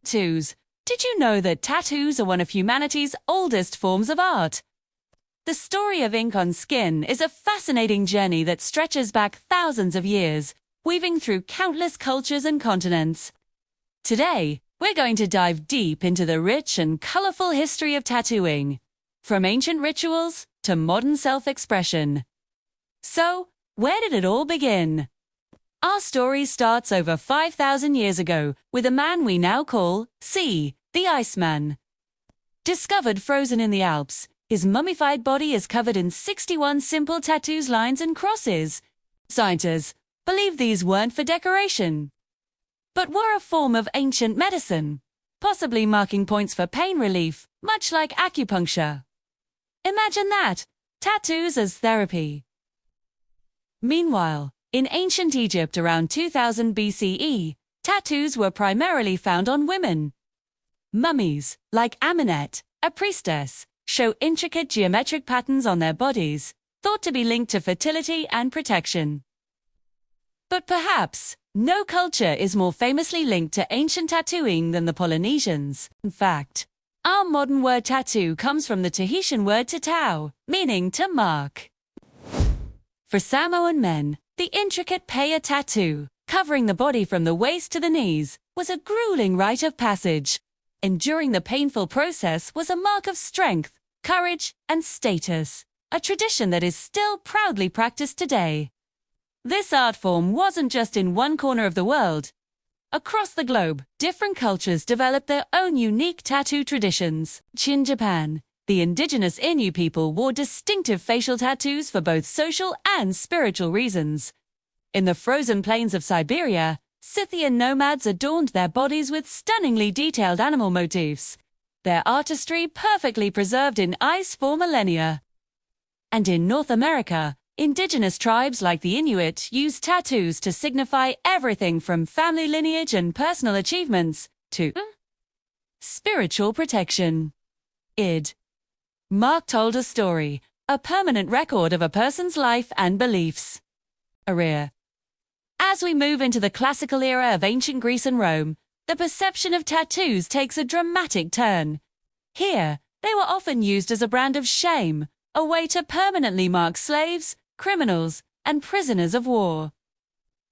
Tattoos. Did you know that tattoos are one of humanity's oldest forms of art? The story of ink on skin is a fascinating journey that stretches back thousands of years, weaving through countless cultures and continents. Today, we're going to dive deep into the rich and colorful history of tattooing, from ancient rituals to modern self-expression. So, where did it all begin? Our story starts over 5,000 years ago with a man we now call C, the Iceman. Discovered frozen in the Alps, his mummified body is covered in 61 simple tattoos, lines and crosses. Scientists believe these weren't for decoration, but were a form of ancient medicine, possibly marking points for pain relief, much like acupuncture. Imagine that, tattoos as therapy. Meanwhile, in ancient Egypt around 2000 BCE, tattoos were primarily found on women. Mummies, like Amenet, a priestess, show intricate geometric patterns on their bodies, thought to be linked to fertility and protection. But perhaps, no culture is more famously linked to ancient tattooing than the Polynesians. In fact, our modern word tattoo comes from the Tahitian word tatau, meaning to mark. For Samoan men, the intricate paia tattoo, covering the body from the waist to the knees, was a grueling rite of passage. Enduring the painful process was a mark of strength, courage, and status, a tradition that is still proudly practiced today. This art form wasn't just in one corner of the world. Across the globe, different cultures developed their own unique tattoo traditions. In Japan, the indigenous Innu people wore distinctive facial tattoos for both social and spiritual reasons. In the frozen plains of Siberia, Scythian nomads adorned their bodies with stunningly detailed animal motifs, their artistry perfectly preserved in ice for millennia. And in North America, indigenous tribes like the Inuit used tattoos to signify everything from family lineage and personal achievements to spiritual protection. Mark told a story, a permanent record of a person's life and beliefs. As we move into the classical era of ancient Greece and Rome, the perception of tattoos takes a dramatic turn. Here, they were often used as a brand of shame, a way to permanently mark slaves, criminals, and prisoners of war.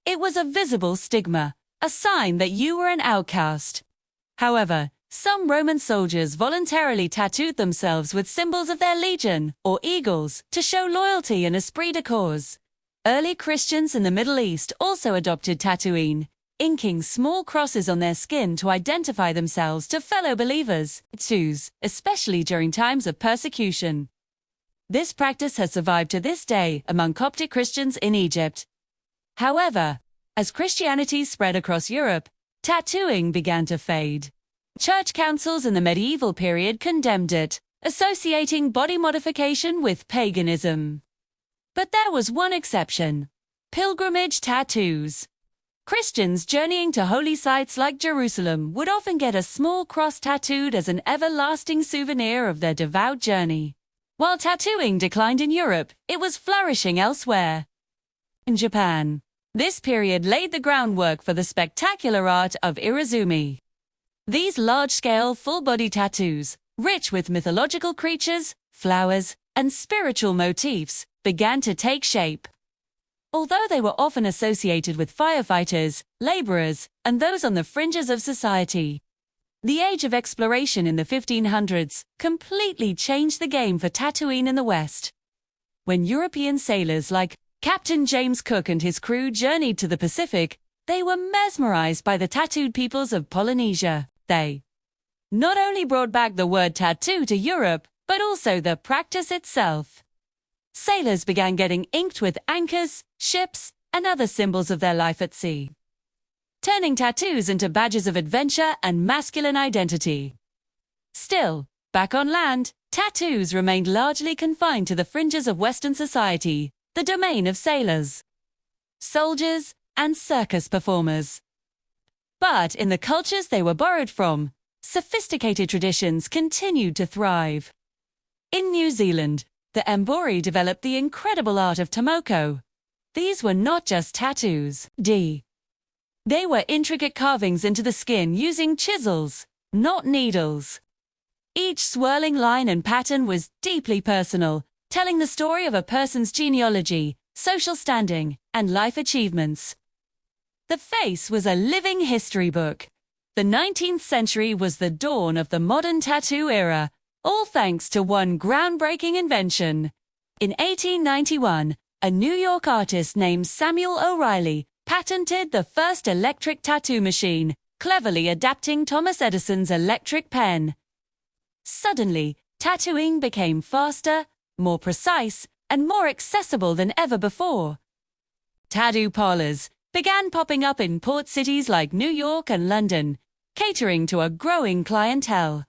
It was a visible stigma, a sign that you were an outcast. However, some Roman soldiers voluntarily tattooed themselves with symbols of their legion, or eagles, to show loyalty and esprit de corps. Early Christians in the Middle East also adopted tattooing, inking small crosses on their skin to identify themselves to fellow believers, tattoos, especially during times of persecution. This practice has survived to this day among Coptic Christians in Egypt. However, as Christianity spread across Europe, tattooing began to fade. Church councils in the medieval period condemned it, associating body modification with paganism. But there was one exception: pilgrimage tattoos. Christians journeying to holy sites like Jerusalem would often get a small cross tattooed as an everlasting souvenir of their devout journey. While tattooing declined in Europe, it was flourishing elsewhere. In Japan, this period laid the groundwork for the spectacular art of irezumi. These large-scale, full-body tattoos, rich with mythological creatures, flowers, and spiritual motifs, began to take shape. Although they were often associated with firefighters, laborers, and those on the fringes of society, the age of exploration in the 1500s completely changed the game for tattooing in the West. When European sailors like Captain James Cook and his crew journeyed to the Pacific, they were mesmerized by the tattooed peoples of Polynesia. They not only brought back the word tattoo to Europe, but also the practice itself. Sailors began getting inked with anchors, ships, and other symbols of their life at sea, turning tattoos into badges of adventure and masculine identity. Still, back on land, tattoos remained largely confined to the fringes of Western society, the domain of sailors, soldiers, and circus performers. But in the cultures they were borrowed from, sophisticated traditions continued to thrive. In New Zealand, the Ambori developed the incredible art of tomoko. These were not just tattoos. They were intricate carvings into the skin using chisels, not needles. Each swirling line and pattern was deeply personal, telling the story of a person's genealogy, social standing, and life achievements. The face was a living history book. The 19th century was the dawn of the modern tattoo era, all thanks to one groundbreaking invention. In 1891, a New York artist named Samuel O'Reilly patented the first electric tattoo machine, cleverly adapting Thomas Edison's electric pen. Suddenly, tattooing became faster, more precise, and more accessible than ever before. Tattoo parlors began popping up in port cities like New York and London, catering to a growing clientele.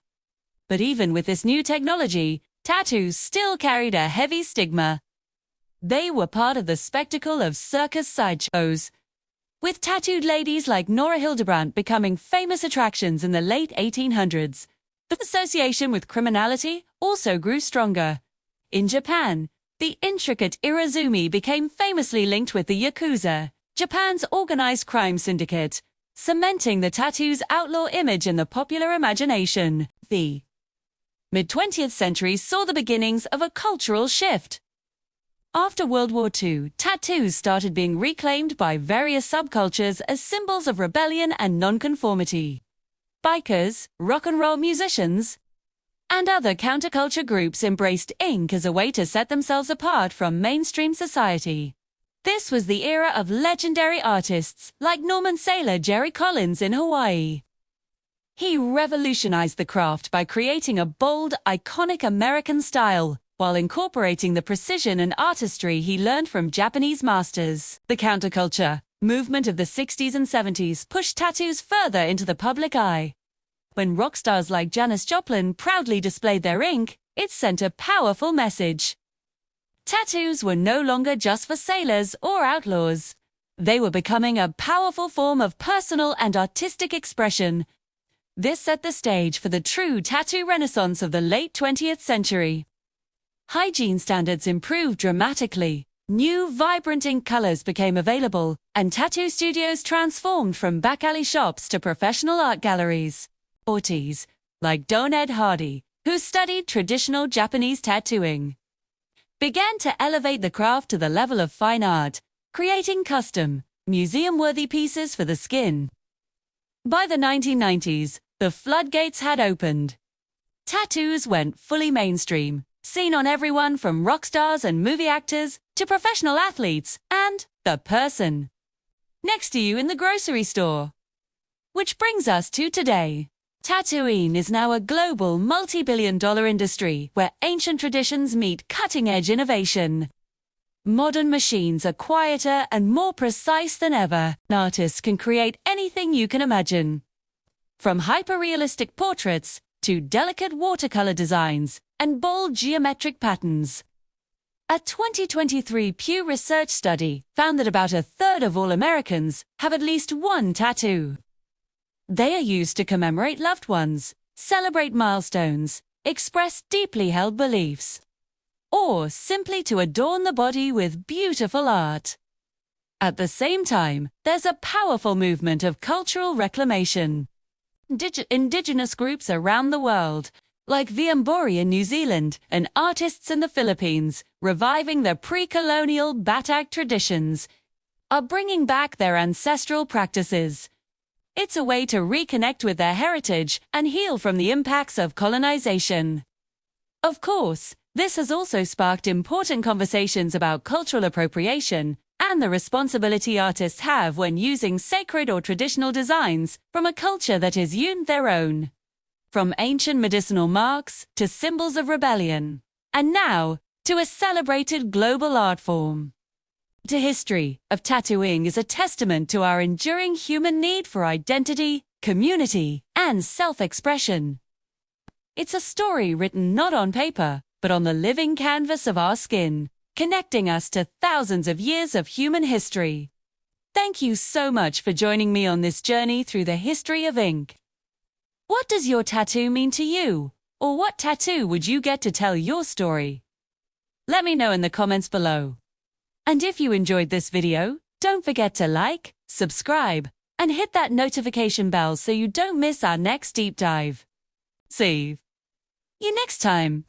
But even with this new technology, tattoos still carried a heavy stigma. They were part of the spectacle of circus sideshows, with tattooed ladies like Nora Hildebrandt becoming famous attractions in the late 1800s. The association with criminality also grew stronger. In Japan, the intricate irizumi became famously linked with the Yakuza, Japan's organized crime syndicate, cementing the tattoo's outlaw image in the popular imagination. The mid-20th century saw the beginnings of a cultural shift. After World War II, tattoos started being reclaimed by various subcultures as symbols of rebellion and nonconformity. Bikers, rock and roll musicians, and other counterculture groups embraced ink as a way to set themselves apart from mainstream society. This was the era of legendary artists like Norman Sailor Jerry Collins in Hawaii. He revolutionized the craft by creating a bold, iconic American style, while incorporating the precision and artistry he learned from Japanese masters. The counterculture movement of the 60s and 70s pushed tattoos further into the public eye. When rock stars like Janis Joplin proudly displayed their ink, it sent a powerful message. Tattoos were no longer just for sailors or outlaws. They were becoming a powerful form of personal and artistic expression. This set the stage for the true tattoo renaissance of the late 20th century. Hygiene standards improved dramatically. New, vibrant ink colors became available, and tattoo studios transformed from back-alley shops to professional art galleries. Artists, like Don Ed Hardy, who studied traditional Japanese tattooing, began to elevate the craft to the level of fine art, creating custom, museum-worthy pieces for the skin. By the 1990s, the floodgates had opened. Tattoos went fully mainstream, seen on everyone from rock stars and movie actors to professional athletes and the person next to you in the grocery store. Which brings us to today. Tattooing is now a global multi-billion-dollar industry where ancient traditions meet cutting-edge innovation. Modern machines are quieter and more precise than ever. Artists can create anything you can imagine, from hyper-realistic portraits to delicate watercolor designs and bold geometric patterns. A 2023 Pew Research study found that about a third of all Americans have at least one tattoo. They are used to commemorate loved ones, celebrate milestones, express deeply held beliefs, or simply to adorn the body with beautiful art. At the same time, there's a powerful movement of cultural reclamation. Indigenous groups around the world, like Viambori in New Zealand and artists in the Philippines, reviving the pre-colonial Batak traditions, are bringing back their ancestral practices. It's a way to reconnect with their heritage and heal from the impacts of colonization. Of course, this has also sparked important conversations about cultural appropriation and the responsibility artists have when using sacred or traditional designs from a culture that is their own. From ancient medicinal marks to symbols of rebellion, and now to a celebrated global art form. The history of tattooing is a testament to our enduring human need for identity, community, and self-expression. It's a story written not on paper, but on the living canvas of our skin, connecting us to thousands of years of human history. Thank you so much for joining me on this journey through the history of ink. What does your tattoo mean to you? Or what tattoo would you get to tell your story? Let me know in the comments below. And if you enjoyed this video, don't forget to like, subscribe, and hit that notification bell so you don't miss our next deep dive. See you next time.